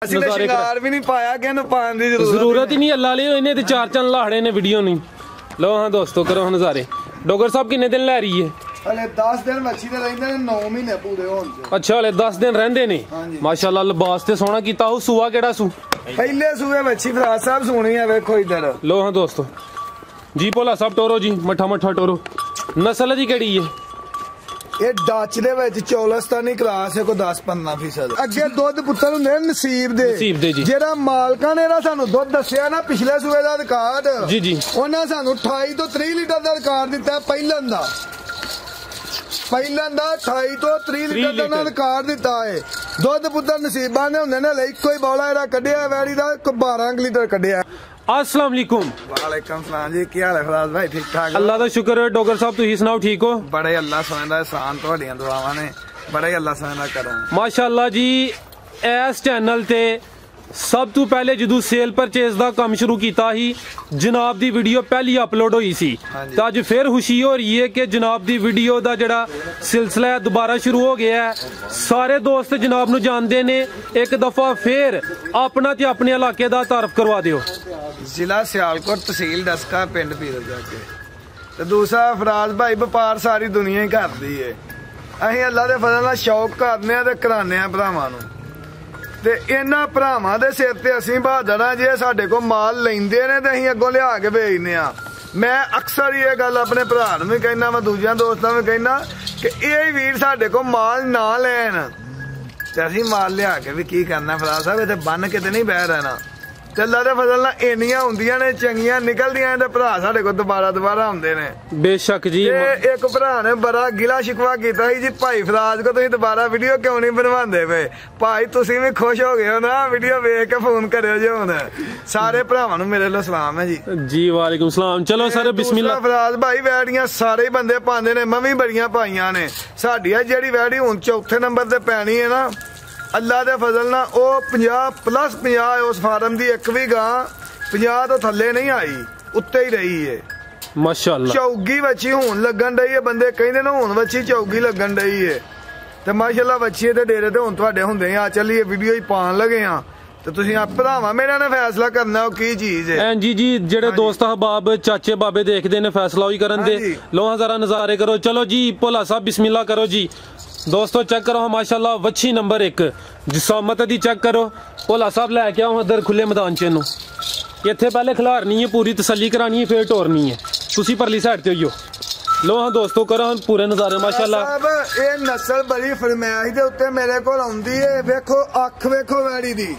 शिंगार भी नहीं पाया कि जरूरत ही नहीं अल्लाह ले इन्हें ते चार चंद लाड़े ने वीडियो नहीं लो। हाँ दोस्तों करो हाँ नज़ारे। डोगर साहब किन्ने दिन लै रही है? हले 10 दिन मच्छी ते रहिंदे ने 9 महीने पूरे होण च। अच्छा हले 10 दिन रहंदे ने माशाल्लाह। लिबास ते सोहना कीता हो। सूआ केड़ा सू? पहले सूए मच्छी फराज साहब सोनी है वेखो इधर। लो हाँ दोस्तों जी भोला साहब टोरो जी मठा मठा टोरो। नस्ल दी केड़ी है? ये डच दे विच चौलस्तानी क्रास है को 10-15%। अगे दुध पुत्तर हुंदे नसीब दे जी। जेड़ा मालकां ने रा सानू दुध दस्सिया ना पिछले सूए दा रिकॉर्ड जी जी ओने सानू 28 तो 30 लीटर दा रिकॉर्ड दिता पहिलन दा 28 तो 30 लीटर दा रिकॉर्ड दिता है। दुध पुत्तर नसीबां ने हुंदे ने ले इको ही बौला एरा कढिया वैड़ी दा 12 लीटर कढिया। अस्सलाम वालेकुम। वालेकुम सलाम जी की हाल है फराज भाई? ठीक ठाक अल्लाह दा शुक्र है। डोगर साहब तुसीं सुनाओ ठीक हो? बड़े अल्लाह सोने दा एहसान तुहाडियां दुआवां ने बड़े अल्लाह सोने दा करम माशाअल्लाह जी। इस चैनल ते सब तो पहले जदों सेल परचेज दा काम शुरू कीता ही जनाब दी वीडियो पहली अपलोड हुई सी तो अज फिर खुशी हो रही है कि जनाब दी वीडियो दा जड़ा सिलसिला है दोबारा शुरू हो गया है। सारे दोस्त जनाब नू जानते ने। एक दफा फिर अपना ते अपने इलाके दा तारफ करवा दियो। जिला सियालकोट तहसील डस्का पिंड पीरल जाके ते दूसरा फराज भाई व्यापार सारी दुनिया ही करदी है। असीं अल्लाह दे फजल नाल शौक करने ते कराने आ भरावां नू ते इन्हां भरावां दे सिर ते असीं बहादर हां। जे साडे कोल माल लैंदे ने ते असीं अग्गों लिया के बेचने आ। मैं अक्सर ये गल अपने भरा नूं भी कहना मैं दूजियां दोस्तां नूं कहना कि ये वीर साडे कोल माल ना लैन ते असीं माल लिया के भी की करना फराज साहब। इत्थे बन के ते नहीं बह रहना। अल्लाह दे फजल नाल इन्नियां हुंदियां ने चंगियां निकलदियां ते भरा साडे कोल दोबारा आउंदे ने। बेशक जी। एक भरा ने बड़ा गिला शिकवा कीता जी भाई फराज को तुसीं दोबारा वीडियो क्यों नहीं बनवांदे पे? भाई तुसीं भी खुश हो गए हो ना वीडियो वेख के फोन करियो जी। हुण सारे भरावां नूं मेरे लो सलाम है जी। जी वालेकुम सलाम। चलो सर बिस्मिल्लाह। फराज भाई वैड़ियां सारे बंदे पांदे ने मैं भी बड़ियां पाइयां ने। साडी जेहड़ी वैड़ी हुण चौथे नंबर ते पैनी है ना अल्लाह दे फजल ना ओ 50+50 उस फार्म दी एक भी गां 50 तो थल्ले नहीं आई उत्ते ही रही है माशाअल्लाह। चौगी बच्ची हुन लगन रही है। बंदे कहंदे ने हुन बच्ची चौगी लगन रही है ते माशाअल्लाह बच्ची ते डेरे ते हुन तुहाडे हुंदे आ चलिए वीडियो ही पान लगे हां ते तुसीं आप भरावां मेरे ने फैसला करना ओ की चीज है। जी जी जेड़े दोस्त अहबाब चाचे बाबे देखदे ने फैसला ही करन दे। लो जरा नजारे करो। चलो जी भोला साहब बिस्मिल्लाह करो जी। दोस्तों चेक करो माशाल्लाह वच्छी नंबर 1 जिसामत दी चेक करो। भोला साहब लैके आओ इधर खुले मैदान च इनू इत्थे पहले खिलारनी है पूरी तसल्ली करानी है फिर टोरनी है। तुसी परली साइड ते होइयो। लो हाँ दोस्तों करो पूरे नजारे माशाल्लाह। ये नस्ल बड़ी फरमाइश दे उत्ते मेरे कोल आउंदी है। वेखो अख वेखो वैड़ी दी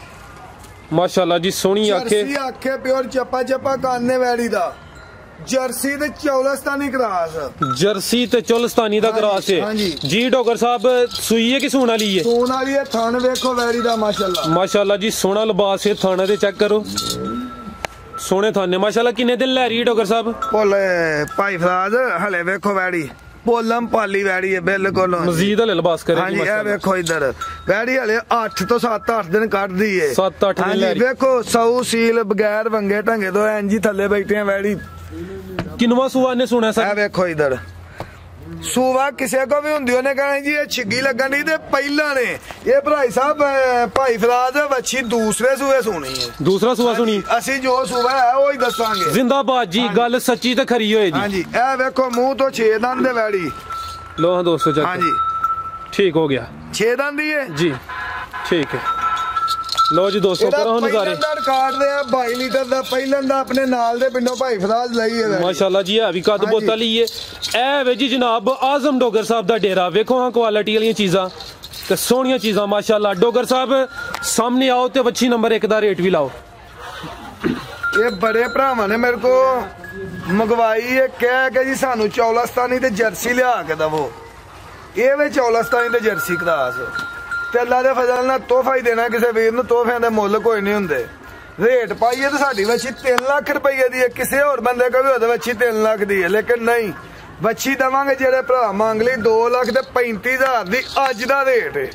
माशाल्लाह जी सोहनी अखे अखे प्योर चप्पा चप्पा काने वैड़ी दा जर्सी ते चौलस्तानी क्रास। जर्सी ते चौलस्तानी दा क्रास है जी। डोगर साहब सुई है कि सून वाली है? सून वाली है। थान वेखो वैड़ी दा माशाल्लाह माशाल्लाह जी सोहना लिबास है। थाने दे चेक करो सोहने थाने माशाल्लाह। किन्ने दिन लै रही है डोगर साहब? बोले भाई फराज हले वेखो वैड़ी पोलम पाली वैड़ी है बिल्कुल मजीद हले लिबास करे। हाँ जी ए वेखो इधर वैड़ी हले 8 तो 7-8 दिन कट दी है। 7-8 दिन लै रही। वेखो सऊ सील बगैर वंगे ढंगे तो इंजी थल्ले बैठे हैं वैड़ी। किनवा सुवा ने सुना सर? वेखो इधर सुवा किसी को भी हुंदी ओने कहना जी ये छिग्गी लगन दी ते पहला ने ये भाई साहब भाई फराज बच्ची दूसरे सुए सुनी है। दूसरा सुआ सुनी असी जो सुवा है वो ही दसांगे। जिंदाबाद जी गल सच्ची ते खरी होए जी। हां जी ए वेखो मुंह तो 6 दंद दे वैड़ी। लो हां दोस्तों चेक। हां जी ठीक हो गया 6 दंद दी है जी। ठीक है लो जी दोस्तों करो नजारे। काट दे 22 लीटर दा पहिलन दा अपने नाल दे पिंडों भाई फराज लई है माशाल्लाह जी है भी कद बोतल ही है। ए वे जी जनाब आजम डोगर साहब दा डेरा वेखो हां क्वालिटी वाली चीज़ां ते सोहणियां चीज़ां माशाल्लाह। डोगर साहब सामने आओ ते वच्छी नंबर 1 दा रेट भी लाओ। ये बड़े भरावां ने मेरे को मंगवाई है कह के जी सानू चौलस्तानी ते जर्सी लिया के दवो। ये वे चौलस्तानी ते जर्सी क्रास ते अल्लाह दे फजल नाल तोहफा ही देना किसी वीर नूं। तोहफियां दे मुੱਲ कोई नहीं हुंदे। रेट पाइए तो साडी वच्छी 3 लाख रुपये दी है। किसी होर बंदे को भी होवे वच्छी 3 लाख दी है लेकिन नहीं वच्छी देवांगे जेड़े भरा मांग लई 2,35,000 दी अज दा रेट है।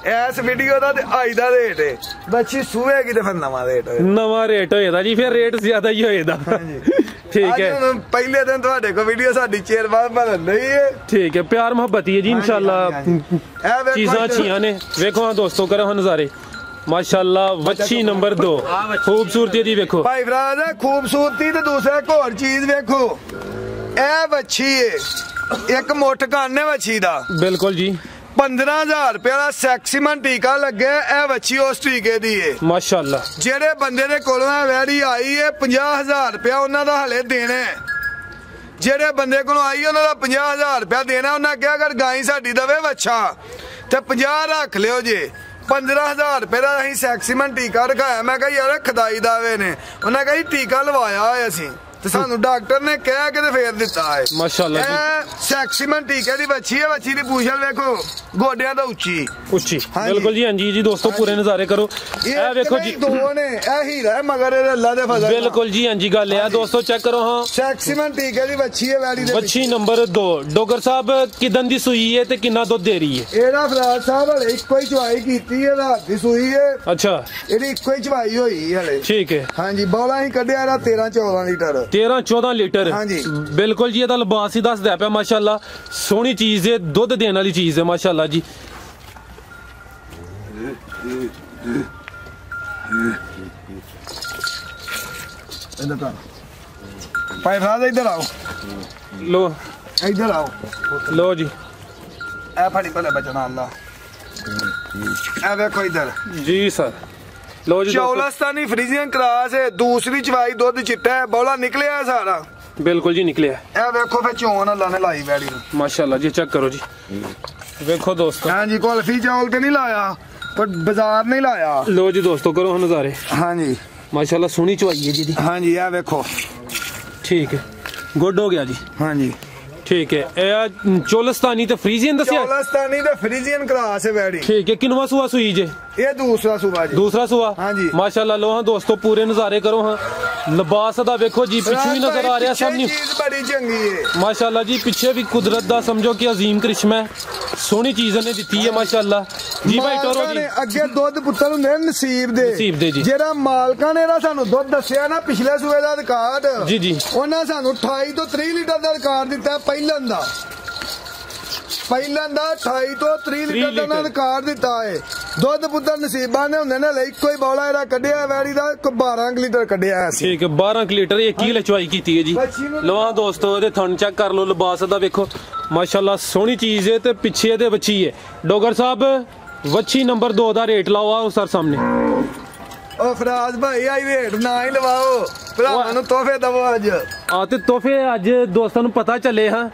इस वीडियो दा ते अज दा रेट है। वच्छी सूएगी ते फिर नवा रेट होएदा जी। फिर रेट ज्यादा ही होएदा। ठीक है पहले दिन तुहाडे को वीडियो साडी चेर बाद बनन लई है। ठीक है प्यार मोहब्बत ही है जी इंशाल्लाह चीज़ां अच्छियां ने। वेखो हां दोस्तों करो हां नज़ारे माशाल्लाह वच्छी नंबर 2 खूबसूरती जी देखो भाई फराज खूबसूरती ते दूसरा एक और चीज देखो ए वच्छी है एक मुठ काने वच्छी दा बिल्कुल जी 15,000 रुपया का सैक्सीमन टीका लगे ए वच्छी उस टीके दी है माशाल्लाह जेड़े बंदे दे कोलों वैड़ी आई है 50,000 रुपया उन्हां दा हले देना है जेड़े बंदे कोलों आई उन्हां दा 50,000 रुपया देना उन्हें क्या अगर गाय साडी दवे वच्छा ते 50 रख लियो जे 15,000 रुपये का अं सैक्सीमन टीका रखाया मैं कहा यार खदाई दावे ने उन्हें कहा टीका लवाया है असी ते सानू डॉक्टर ने कह के फेर दिता है माशाल्लाह सैक्सीमन टीके दी बच्ची है बच्ची दी पूछल देखो गोडियां तो उच्ची उच्ची बिल्कुल जी। हाँ जी दोस्तों पूरे नजारे करो ए देखो जी दो ने ए हीरा है मगर अल्लाह दे फजल बिल्कुल जी। हाँ जी गल है दोस्तों चेक करो हाँ सैक्सीमन टीके दी बच्ची है वैली दे बच्ची नंबर 2 डोगर साहब किदन दी सूई है ते कितना दुध दे रही है एदा फराज साहब हले इक्को ही चवाई कीती है रात दी सूई है अच्छा एदी इक्को ही चवाई होई हले ठीक है। हां जी बौला ही कढिया रा 13-14 लीटर 13-14 लीटर हाँ जी बिल्कुल जी। ਇਹਦਾ ਲਿਬਾਸ ਹੀ ਦੱਸਦਾ ਪਿਆ ਮਾਸ਼ਾਅੱਲਾ ਸੋਹਣੀ ਚੀਜ਼ ਹੈ ਦੁੱਧ ਦੇਣ ਵਾਲੀ ਚੀਜ਼ ਹੈ ਮਾਸ਼ਾਅੱਲਾ ਜੀ। ਭਾਈ ਫਰਾਜ਼ ਇੱਧਰ ਆਓ ਲੋ ਇੱਧਰ ਆਓ ਲੋ ਜੀ ਇਹ ਫੜੀ ਪਹਿਲੇ ਬਚਣਾ ਅੱਲਾ ਇਹ ਵੇਖੋ ਇੱਧਰ जी सर लो जी चौलस्तानी फ्रीजियन क्रास है दूसरी चवाई दुध चिट्टा है बौला निकलिया है सारा बिल्कुल जी निकले ए देखो फिर चोन अल्लाह ने लाई बैड़ी माशाल्लाह जी चेक करो जी देखो दोस्तों हाँ जी कुल्फी चौल ते नहीं लाया पर बाजार नहीं लाया लो जी दोस्तों करो नजारे हाँ जी माशाल्लाह सोहनी चवाई है जी हाँ जी ये देखो ठीक है गुड हो गया जी हाँ जी ठीक है ए चोलस्तानी ते फ्रीजियन दसिया चौलस्तानी ते फ्रीजियन क्रास है बैड़ी ठीक है किनवा सुआ सुई जे ये दूसरा सुबह जी दूसरा सुआ हाँ जी माशाल्लाह लो हाँ दोस्तों पूरे नजारे करो हाँ लिबास दा देखो जी पीछे भी नजर आ रहा सामने चीज बड़ी चंगी है माशाल्लाह जी पीछे भी कुदरत दा समझो कि अजीम करिश्मा है सोहनी चीज ने दी है माशाल्लाह जी भाई टोरो जी अगे दुध पुत्तर हुंदे नसीब दे जी जेड़ा मालकां ने सानू दुध दस्सिया ना पिछले सूबे दा रिकॉर्ड जी जी उन्हां सानू 28 तो 30 लीटर दा रिकॉर्ड दिता है पहिलन दा 28 तो 30 लीटर का रिकॉर्ड दिता है दुध पुत्तर नसीबा ने होंगे ना इको ही बौला एरा कढ़िया वैरी दा 12 लीटर कढ़िया है ठीक है 12 लीटर एक ही लचवाई की है जी लो हाँ दोस्तों ये थन चेक कर लो लिबास दा देखो माशाल्लाह सोहनी चीज है ते पिछे दे बच्ची है डोगर साहब वच्छी नंबर 2 दा रेट लाओ आओ सर सामने ओ फराज भाई आई रेट ना ही लवाओ भरावां नूं तोहफे दवो अज ते तोहफे अज दोस्तों नूं पता चले हाँ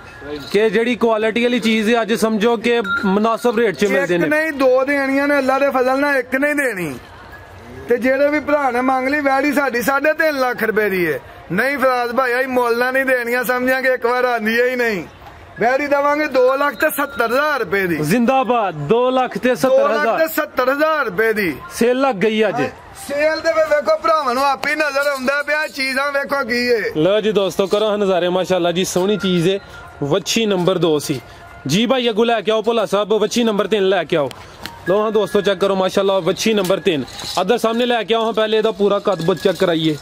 कि जेड़ी क्वालिटी वाली चीज है अज समझो कि मुनासिब रेट च मिलदे ने नहीं दो देनियां ने अल्लाह दे फजल नाल एक नहीं देनी ते जेड़े भी भरा ने मंग ली वैड़ी साडी 3.5 लाख रुपए दी है नहीं फराज भाई आई मोल ना नहीं देनियां समझिया कि एक बार आंदी ही नहीं वैड़ी देवांगे 2,70,000 रुपए दी जिंदाबाद 2,70,000 रुपए दी सेल लग गई अज सेल दे वेखो भरावां नूं आपे नजर आउंदा पिया चीज़ां वेखो की है लो जी दोस्तों करो नजारे माशाल्लाह जी सोहनी चीज है वच्छी नंबर 2 सी जी भाई अगू लैके आओ भोला साहब वच्छी नंबर 3 लैके आओ लो हाँ दोस्तों चेक करो माशाल्लाह वच्छी नंबर 3 अदर सामने लैके आओ हाँ पहले इहदा पूरा कद चेक कराइए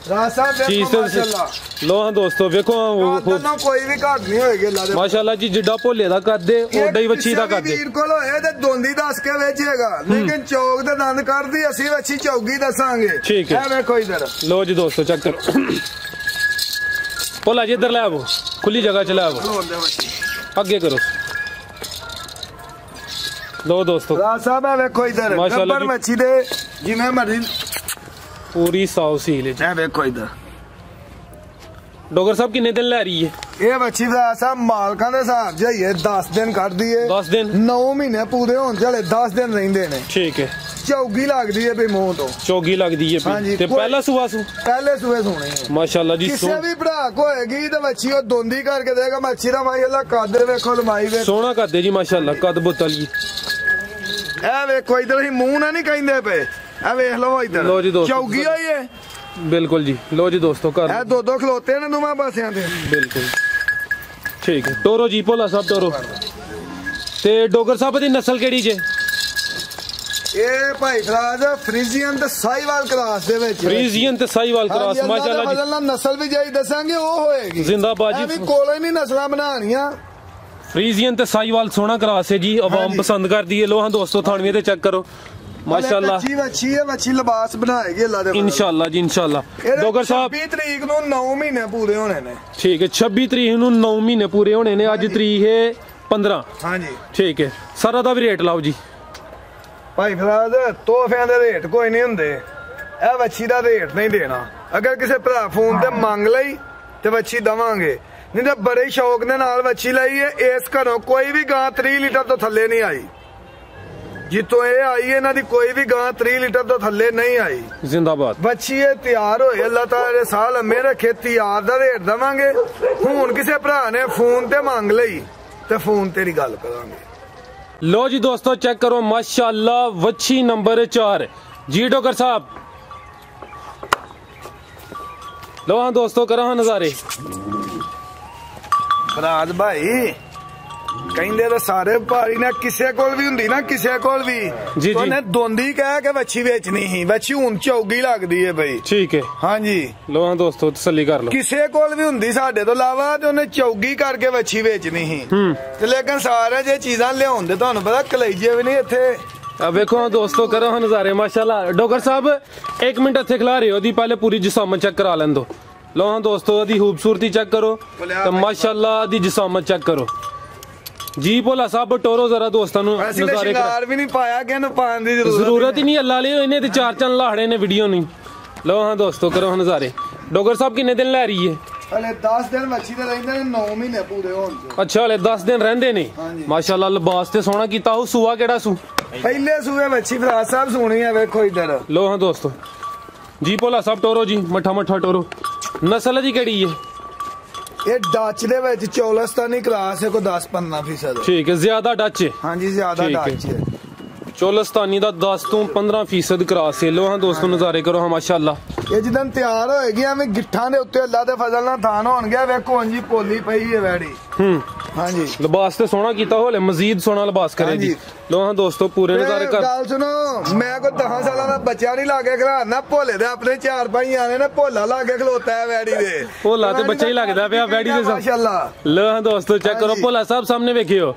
लो हाँ दोस्तों वेखो कोई भी घट नहीं होएगी अल्लाह दे माशाल्लाह जी जिड्डा भोले दा कद है ओडा ही वच्छी दा कद है वीर कोल होए ते दोंदी दस के वेचेगा लेकिन चौक दे दंद करदी असि वच्छी चौगी दसांगे ठीक है वेखो इधर लो जी दोस्तों चेक करो भोला जी इधर ले आओ खुली जगह च ले आओ आगे करो लो दोस्तों साहब है वेखो इधर गब्बर मच्छी दे जिवें मर्जी पूरी साव सील है वेखो इधर डोगर साहब किन्ने दिन लै रही है ये मच्छी साहब मालकां दे हिसाब जाइए 10 दिन कट दी है 10 दिन 9 महीने पूरे होने चले 10 दिन रहिंदे ने ठीक है चौगी लगदी है भी मुंह तो चौगी लगदी है ते पहला सुबह पहले सुबह सोने माशाल्लाह जी किसी भी भरा को होएगी ते मच्छी ओ दोंदी करके देगा मच्छी दा माशाल्लाह कद वेखो लंबाई वे सोहना कद जी माशाल्लाह कद बोतल जी ए वेखो इधर ही मुंह ना नहीं कहंदे पे ए वेख लो इधर लो जी दोस्तों चौगी होई है बिल्कुल जी लो जी दोस्तों कर ए दो खलोते ने नुमा पासियां ते बिल्कुल ठीक है टोरो जी भोला साहब टोरो ते डोगर साहब दी नस्ल केड़ी जे ਇਹ ਭਾਈ ਫਰਾਜ਼ ਫਰੀਜ਼ੀਅਨ ਤੇ ਸਾਈਵਾਲ ਕਰਾਸ ਦੇ ਵਿੱਚ ਫਰੀਜ਼ੀਅਨ ਤੇ ਸਾਈਵਾਲ ਕਰਾਸ ਮਾਸ਼ਾਅੱਲਾ ਜੀ ਬਦਲਣਾ ਨਸਲ ਵੀ ਜਾਈ ਦੱਸਾਂਗੇ ਉਹ ਹੋਏਗੀ ਜ਼ਿੰਦਾਬਾਦ ਜੀ ਐਵੇਂ ਕੋਲੇ ਨਹੀਂ ਨਸਲਾਂ ਬਣਾਣੀਆਂ ਫਰੀਜ਼ੀਅਨ ਤੇ ਸਾਈਵਾਲ ਸੋਹਣਾ ਕਰਾਸ ਹੈ ਜੀ ਆਵਾਮ ਪਸੰਦ ਕਰਦੀ ਹੈ ਲੋ ਹਾਂ ਦੋਸਤੋ ਥਾਣੀਆਂ ਤੇ ਚੈੱਕ ਕਰੋ माशाल्लाह अच्छी है, अच्छी लिबास बनाएगी अल्लाह दे इंशाल्लाह जी इंशाल्लाह। डोगर साहब 26 तरीक ਨੂੰ 9 ਮਹੀਨੇ ਪੂਰੇ ਹੋਣੇ ਨੇ। ठीक है 26 तरीक ਨੂੰ 9 ਮਹੀਨੇ ਪੂਰੇ ਹੋਣੇ ਨੇ। ਅੱਜ ਤਰੀਕ ਹੈ 15। हाँ जी ठीक है सारा ਦਾ ਵੀ ਰੇਟ ਲਾਓ ਜੀ ਭਾਈ ਫਰਾਜ਼। ਤੋਹਫਿਆਂ ਦੇ ਰੇਟ ਕੋਈ ਨਹੀਂ ਹੁੰਦੇ, ਇਹ ਵੱਛੀ ਦਾ ਰੇਟ ਨਹੀਂ ਦੇਣਾ। ਅਗਰ ਕਿਸੇ ਭਰਾ ਫੋਨ ਤੇ ਮੰਗ ਲਈ ਤੇ ਵੱਛੀ ਦਵਾਂਗੇ, नहीं तो बड़े शौक ने नाल वच्छी लाई है। इस घरों कोई भी गां 30 लीटर तो थले नहीं आई, जितों ये आई है इन्हां दी कोई भी गां 30 लीटर तो थले नहीं आई। जिंदाबाद वच्छी ये तैयार होए, अल्लाह ताला साल लम्मे रखे, तैयार दा रेट देवांगे। हुण किसे भरा ने फोन ते मंग लई ते फोन तेरी गल करांगे। लो जी दोस्तों चेक करो माशाल्लाह वच्छी नंबर 4 जी डोगर साहब। लो हाँ दोस्तों करो हाँ नजारे। फराज भाई ਕਹਿੰਦੇ ਤਾਂ ਸਾਰੇ ਵਪਾਰੀ ਨੇ ਕਿਸੇ ਕੋਲ ਵੀ ਹੁੰਦੀ ਨਾ, ਕਿਸੇ ਕੋਲ ਵੀ ਜੀ ਉਹਨੇ ਦੋਂਦੀ ਕਹਿ ਕੇ ਵੱਛੀ ਵੇਚਣੀ ਸੀ। ਵੱਛੀ ਹੁਣ ਚੌਗੀ ਲੱਗਦੀ ਹੈ ਬਈ। ਠੀਕ ਹੈ ਹਾਂਜੀ ਲੋ ਹਾਂ ਦੋਸਤੋ ਤਸੱਲੀ ਕਰ ਲਓ। ਕਿਸੇ ਕੋਲ ਵੀ ਹੁੰਦੀ ਸਾਡੇ ਤੋਂ ਇਲਾਵਾ ਤੇ ਉਹਨੇ ਚੌਗੀ ਕਰਕੇ ਵੱਛੀ ਵੇਚਣੀ ਸੀ ਤੇ ਲੇਕਿਨ ਸਾਰੇ ਜੇ ਚੀਜ਼ਾਂ ਲਿਆਉਂਦੇ ਤੁਹਾਨੂੰ ਪਤਾ ਕਲੇਜੇ ਵੀ ਨਹੀਂ ਇੱਥੇ। अब देखो हाँ दोस्तों करो हाँ नजारे माशाल्लाह। डोगर साहब 1 मिनट इत्थे खिला रहे हो दी पहले पूरी जिसामत चेक करा लें दो। लो हाँ दोस्तों दी खूबसूरती चेक करो तो माशाल्लाह दी जिसामत चेक करो जी। भोला साहब टोरो जरा दोस्तों नजारे भी नहीं पाया कि पान दी जरूरत ही नहीं अल्लाह ले इन्हें ते 4 लाड़े ने वीडियो नहीं। लो हाँ दोस्तों करो हाँ नजारे। डोगर साहब किन्ने दिन लै रही है? हले 10 दिन मच्छी ते रहिंदे ने 9 महीने पूरे होण ते। अच्छा हले 10 दिन रहंदे ने माशाल्लाह। लिबास ते सोहना कीता हो। सूआ केड़ा सू? पहले सूए मच्छी फराज साहब सोनी है वेखो इधर। लो हाँ दोस्तों जी भोला साहब टोरो जी मठा मठा टोरो। नस्ल दी केड़ी है? ये डच दे विच चौलस्तानी क्लास है को 10-15%। ठीक है ज्यादा डच है। हां जी ज्यादा डच है। चौलस्तानी दा 10 तो 15% क्रास है। लो हाँ दोस्तों नजारे करो हाँ माशाल्लाह। ये जिदन तैयार होएगी एवें गिट्ठां दे उत्ते अल्लाह दे फजल नाल थान होणगे। वेखो हां जी पोली पई है वैड़ी। हां जी लिबास ते सोहना कीता होले मजीद सोहना लिबास करे जी। लो हाँ दोस्तों पूरे नजारे कर। गल सुनो मैं कोई 10 साल दा बच्चा नहीं लागे खलाना। भोले दे अपने 4 भाई आने ने भोला लागे खलोता है वैड़ी दे। भोला ते बच्चा ही लगदा पिया वैड़ी दे माशाल्लाह। लो हाँ दोस्तों चेक करो भोला साहब सामने वेखियो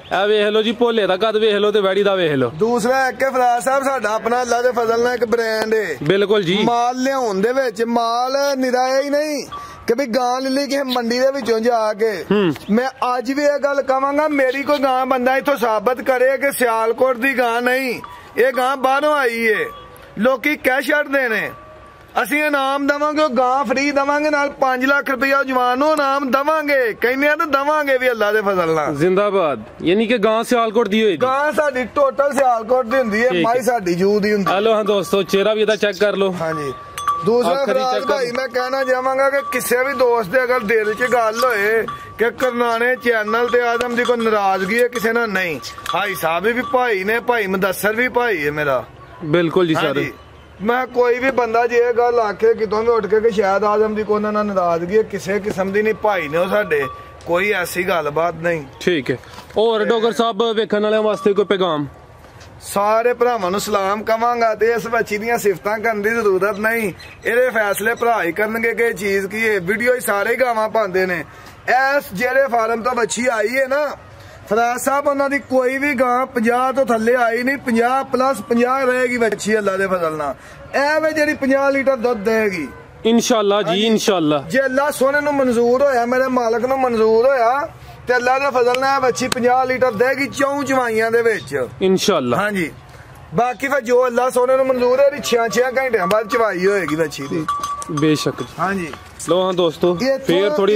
वेख लो जी भोले दा कद वेख लो ते वैड़ी दा वेख लो। दूसरा एक फराज साहब साडा अपना अल्लाह दे फजल नाल एक ब्रांड है। बिल्कुल जी माल लियाउण दे विच माल निराया ही नहीं कि भी गां ले किसी मंडी दे विचों जाके। मैं अज भी ये गल कहांगा मेरी कोई गां बंदा इथों साबित करे कि सियालकोट दी गां नहीं, ये गां बाहरों आई है। लोकी कह छड्डदे ने ਅਸੀਂ ਇਨਾਮ ਦਵਾਂਗੇ, ਉਹ ਗਾਂ ਫ੍ਰੀ ਦਵਾਂਗੇ ਨਾਲ 5 ਲੱਖ ਰੁਪਇਆ ਜਵਾਨ ਨੂੰ ਇਨਾਮ ਦਵਾਂਗੇ। ਕਹਿੰਦੇ ਆ ਤਾਂ ਦਵਾਂਗੇ ਵੀ ਅੱਲਾ ਦੇ ਫਜ਼ਲ ਨਾਲ। ਜ਼ਿੰਦਾਬਾਦ ਯਾਨੀ ਕਿ ਗਾਂ ਸਿਆਲਕੋਟ ਦੀ ਹੋਈ। ਗਾਂ ਸਾਡੀ ਟੋਟਲ ਸਿਆਲਕੋਟ ਦੀ ਹੁੰਦੀ ਹੈ, ਮਾਈ ਸਾਡੀ ਜੂ ਦੀ ਹੁੰਦੀ ਹੈ। ਹਲੋ ਹਾਂ ਦੋਸਤੋ ਚਿਹਰਾ ਵੀ ਇਹਦਾ ਚੈੱਕ ਕਰ ਲਓ। ਹਾਂਜੀ दूसरा फराज भाई मैं कहना चाहवागा कि किसी भी दोस्त दे अगर दिल च गल होए कि करनाने चैनल ते आदम दी कोई नाराजगी है किसी ना नहीं। भाई साहब भी भाई ने, भाई मुदस्सर भी भाई है मेरा। बिल्कुल जी सर। मैं कोई भी बंदा जे गल आखे कितों भी उठ के कि शायद आदम दी कोई ना नाराजगी है किसी किस्म दी नहीं। भाई ने साडे कोई ऐसी गलबात नहीं। ठीक है और डोगर साहब वेखण वाले वास्ते कोई पैगाम? सारे भरावां नूं सलाम कवांगा ते इस बच्ची दीयां सिफतां करन दी जरूरत नहीं। इहदे फैसले भरा ही करनगे कि चीज की है। वीडियो ही सारे गावां पांदे ने। इस जेहड़े फार्म तो बच्ची आई है ना फराज साहब उन्हां दी कोई भी गां 50 तो थल्ले आई नहीं। 50 प्लस 50 रहेगी बच्ची अल्लाह दे फजल नाल। ऐ वे जेहड़ी 50 लीटर दुध देगी इंशाअल्लाह जी इंशाअल्लाह। जे अल्लाह सोने नूं मंजूर होया, मेरे मालक नूं मंजूर होया ते अल्लाह दे फजल नाल बच्ची 50 लीटर देगी 4 चवाइयां दे विच इंशाअल्लाह। हां जी बाकी फिर जो अल्लाह सोने नूं मंजूर है 6-6 घंटियां बाद चवाई होएगी बच्ची दी बेशक। हां जी लो हाँ दोस्तों फिर थोड़ी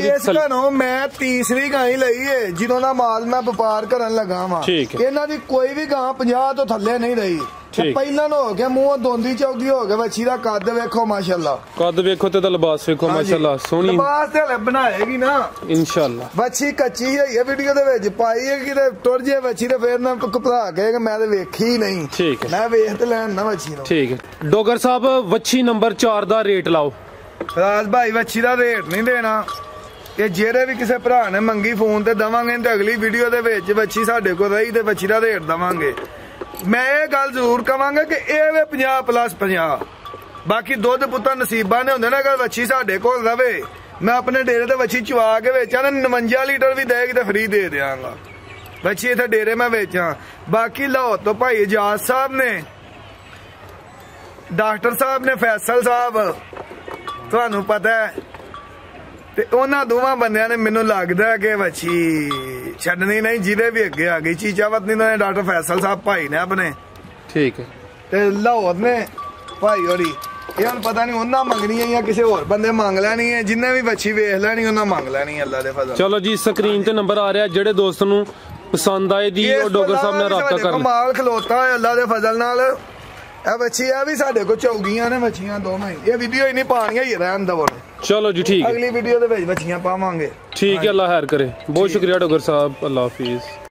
मैं तीसरी गां लई है जिन्हों माल मैं व्यापार करन लगा वा। इन्हां दी कोई भी गां 50 तो थल्ले नहीं रही। पहला हो गया मुंह दोंदी चौकी हो गया। बच्ची दा कद वेखो माशाल्लाह, कद वेखो ते लिबास वेखो माशाल्लाह सोहनी लिबास ते बनाएगी ना इंशाल्लाह। बच्ची कच्ची है वीडियो दे विच पाई है कि टुर जे बच्ची ते फिर ना घबरा के मैं ते वेखी नहीं। ठीक है मैं वेख ते लैन ना बच्ची नु। ठीक है डोगर साहब बच्ची नंबर 4 दा रेट लाओ। राज भाई बच्ची दा रेट नहीं देना कि जेरे भी किसी भरा ने मंगी फोन ते दवांगे ते अगली वीडियो दे विच बच्ची साडे कोल रही ते बच्ची दा रेट दवांगे। मैं ये गल जरूर कहांगा कि ये 50 प्लस 50 बाकी दुध पुत्तर नसीबा ने होंदे ना। अगर बच्ची साडे कोल रवे मैं अपने डेरे ते बच्ची चवा के बेचा ना 59 लीटर भी देगी तो फ्री दे देंगा। ਬੱਚੀ ਇੱਥੇ ਡੇਰੇ ਮੈਂ ਵੇਚਾਂ। ਬਾਕੀ ਲਾਹੌਰ ਤੋਂ ਭਾਈ ਇਜਾਜ਼ ਸਾਹਿਬ ਨੇ, ਡਾਕਟਰ ਸਾਹਿਬ ਨੇ, ਫੈਸਲ ਸਾਹਿਬ, ਤੁਹਾਨੂੰ ਪਤਾ ਹੈ, ਤੇ ਉਹਨਾਂ ਦੋਵਾਂ ਬੰਦਿਆਂ ਨੇ ਮੈਨੂੰ ਲੱਗਦਾ ਕਿ ਬੱਚੀ ਛੱਡਣੀ ਨਹੀਂ, ਜਿਹਦੇ ਵੀ ਅੱਗੇ ਆ ਗਈ। ਚੀਚਾਵਤਨੀ ਨੇ ਡਾਕਟਰ ਫੈਸਲ ਸਾਹਿਬ ਭਾਈ ਨੇ ਆਪਣੇ, ਠੀਕ ਹੈ, ਤੇ ਲਾਹੌਰ ਨੇ ਭਾਈ ਹੋਰੀ। ਇਹ ਹੁਣ ਪਤਾ ਨਹੀਂ ਉਹਨਾਂ ਮੰਗਣੀ ਹੈ ਜਾਂ ਕਿਸੇ ਹੋਰ ਬੰਦੇ ਮੰਗ ਲੈਣੀ ਹੈ। ਜਿੰਨੇ ਵੀ ਬੱਚੀ ਵੇਖ ਲੈਣੀ ਉਹਨਾਂ ਮੰਗ ਲੈਣੀ ਹੈ, ਅੱਲਾ ਦੇ ਫਜ਼ਲ। ਚਲੋ ਜੀ, ਸਕਰੀਨ ਤੇ ਨੰਬਰ ਆ ਰਿਹਾ, ਜਿਹੜੇ ਦੋਸਤ ਨੂੰ ਪਸੰਦ ਆਏ ਦੀ ਉਹ ਡੋਗਰ ਸਾਹਿਬ ਨਾਲ ਰਾਬਤਾ ਕਰ ਲੈ। ਮਾਲ ਖਲੋਤਾ ਹੈ ਅੱਲਾ ਦੇ ਫਜ਼ਲ ਨਾਲ। ਇਹ ਬੱਚੀ ਆ ਵੀ ਸਾਡੇ ਕੋਲ ਚੌਗੀਆਂ ਨੇ ਬੱਚੀਆਂ ਦੋਵੇਂ। ਇਹ ਵੀਡੀਓ ਹੀ ਨਹੀਂ ਪਾਣੀਆਂ ਹੀ ਰਹਿਣ ਦਵੋ। ਚਲੋ ਜੀ ਠੀਕ ਹੈ, ਅਗਲੀ ਵੀਡੀਓ ਦੇ ਵਿੱਚ ਬੱਚੀਆਂ ਪਾਵਾਂਗੇ। ਠੀਕ ਹੈ, ਅੱਲਾ ਖੈਰ ਕਰੇ। ਬਹੁਤ ਸ਼ੁਕਰੀਆ ਡੋਗਰ ਸਾਹਿਬ, ਅੱਲਾ ਹਾਫਿਜ਼।